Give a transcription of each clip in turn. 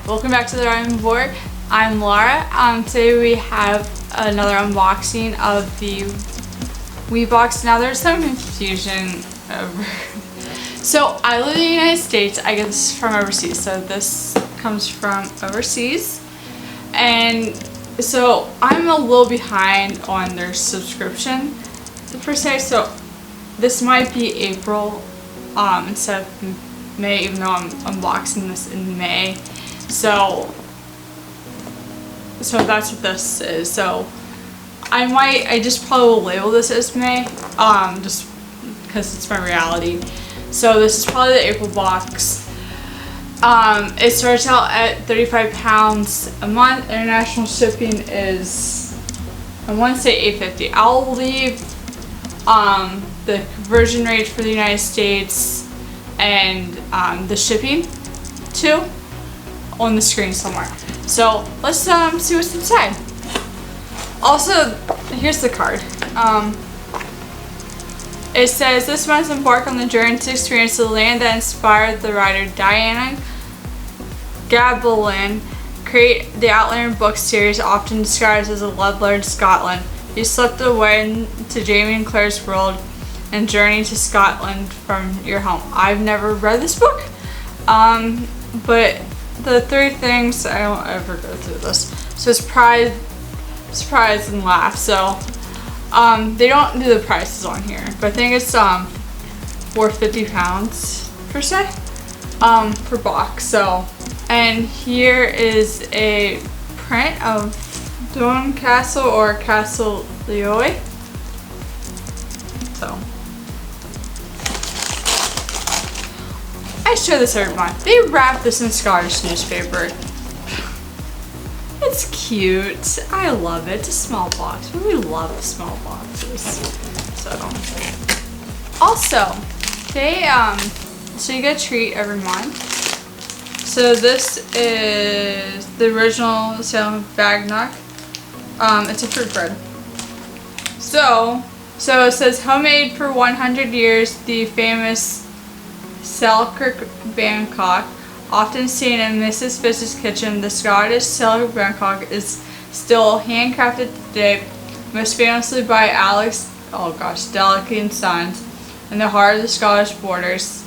welcome back to the Rhyme Board. I'm Laura. Today we have another unboxing of the WeBox. Now there's some confusion over. So I live in the United States. I get this from overseas. So this comes from overseas, and so I'm a little behind on their subscription per se. So this might be April instead of May, even though I'm unboxing this in May. So that's what this is. So I just probably will label this as May, just because it's my reality. So this is probably the April box. It starts out at £35 a month. International shipping is, I want to say $8.50. I'll leave the conversion rate for the United States and the shipping too on the screen somewhere. So let's see what's inside. Also, here's the card. It says, this month embark on the journey to experience the land that inspired the writer Diana Gabaldon. Create the Outlander book series, often described as a love letter to Scotland. You slipped away to Jamie and Claire's world and journey to Scotland from your home. I've never read this book, but the three things, I don't ever go through this. So it's pride, surprise, and laugh. So they don't do the prices on here, but I think it's worth £50 per se per box. So, and here is a print of Doune Castle or Castle Leoy. So I show this every month. They wrap this in Scottish newspaper. It's cute. I love it. It's a small box. We love small boxes. So also, they so you get a treat every month. So this is the original Salem Bagnock. It's a fruit bread. So it says homemade for 100 years. The famous Selkirk Bangkok, often seen in Mrs. Fish's kitchen, the Scottish Selkirk Bangkok is still handcrafted today, most famously by Alex Delicate and Sons, in the heart of the Scottish borders.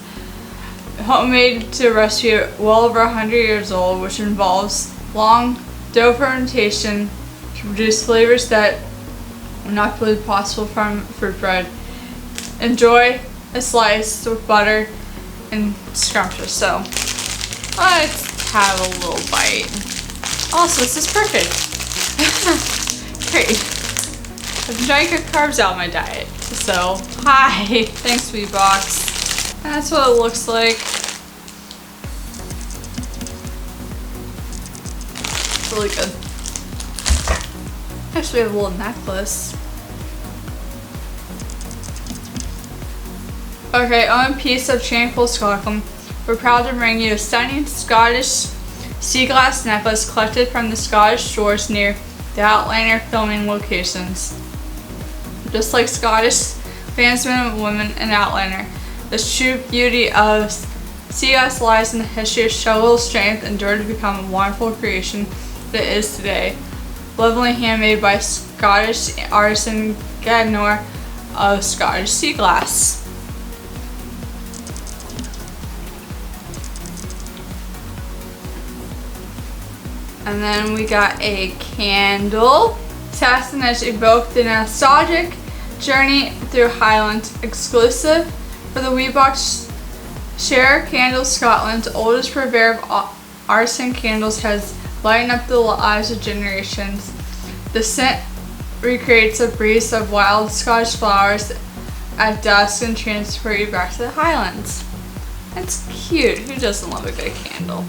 Homemade to a recipe well over 100 years old, which involves long dough fermentation to produce flavors that are not believed possible from fruit bread. Enjoy a slice with butter and scrumptious. So let's have a little bite. Also, this is perfect. Great. I've been trying to cut carbs out of my diet. So hi, thanks WeBox. That's what it looks like. It's really good. Actually, we have a little necklace. Okay, on a piece of tranquil Scotland, we're proud to bring you a stunning Scottish sea glass necklace collected from the Scottish shores near the Outlander filming locations. Just like Scottish clansmen and women in Outlander, the true beauty of sea glass lies in the history of struggle, strength, and endured to become a wonderful creation that it is today. Lovingly handmade by Scottish artisan Gagnor of Scottish sea glass. And then we got a candle. Satin as evoked the nostalgic journey through Highland. Exclusive for the WeBox. Share Candles, Scotland's oldest purveyor of artisan candles, has lightened up the lives of generations. The scent recreates a breeze of wild Scottish flowers at dusk and transport you back to the Highlands. It's cute. Who doesn't love a good candle?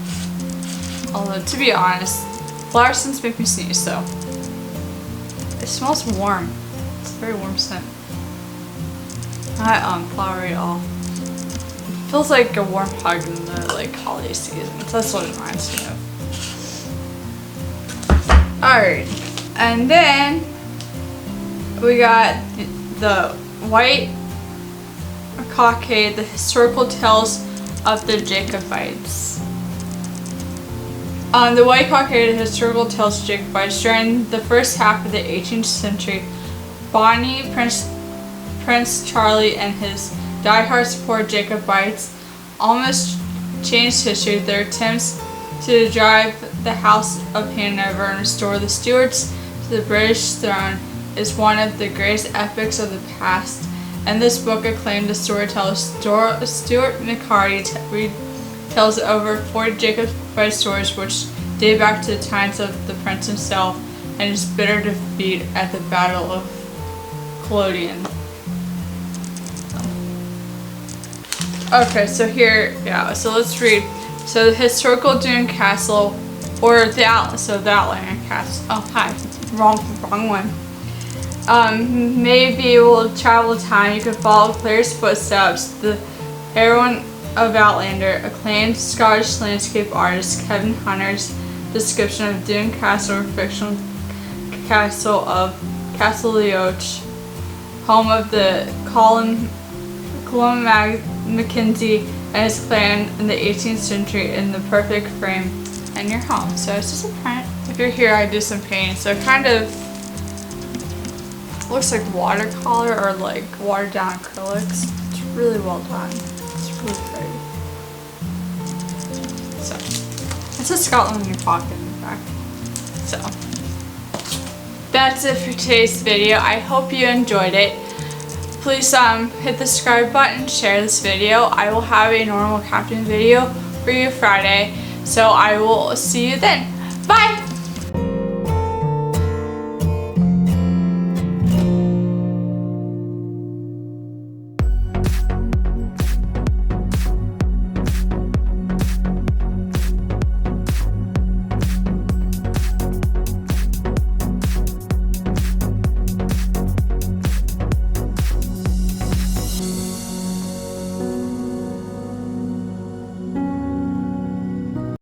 Although, to be honest, flower scents make me sneeze, so. It smells warm. It's a very warm scent. Not flowery at all. It feels like a warm hug in the holiday season. That's what it reminds me of. Alright, and then we got the white cockade, the historical tales of the Jacobites. The White Cock created historical tales of Jacobites. During the first half of the 18th century, Bonnie, Prince Charlie, and his diehard support Jacobites almost changed history. Their attempts to drive the House of Hanover and restore the Stuarts to the British throne is one of the greatest epics of the past. And this book acclaimed the storyteller Stuart McCarty retells over 40 Jacobite stories which date back to the times of the prince himself and his bitter defeat at the Battle of Culloden. Okay, so here, so let's read. So the historical Doune Castle, or the Outlander Castle. Oh, hi, wrong one. May be able to travel time. You can follow Claire's footsteps. The heroine of Outlander, acclaimed Scottish landscape artist Kevin Hunter's description of Doune Castle, or fictional castle of Castle Leoch, home of the Colin Mackenzie and his clan in the 18th century, in the perfect frame in your home. So it's just a print. If you're here, I do some painting. So it kind of looks like watercolor or like watered down acrylics. It's really well done. It's really pretty. So it's a Scotland in your pocket in fact. So that's it for today's video. I hope you enjoyed it. Please hit the subscribe button, share this video. I will have a normal crafting video for you Friday. So I will see you then. Bye!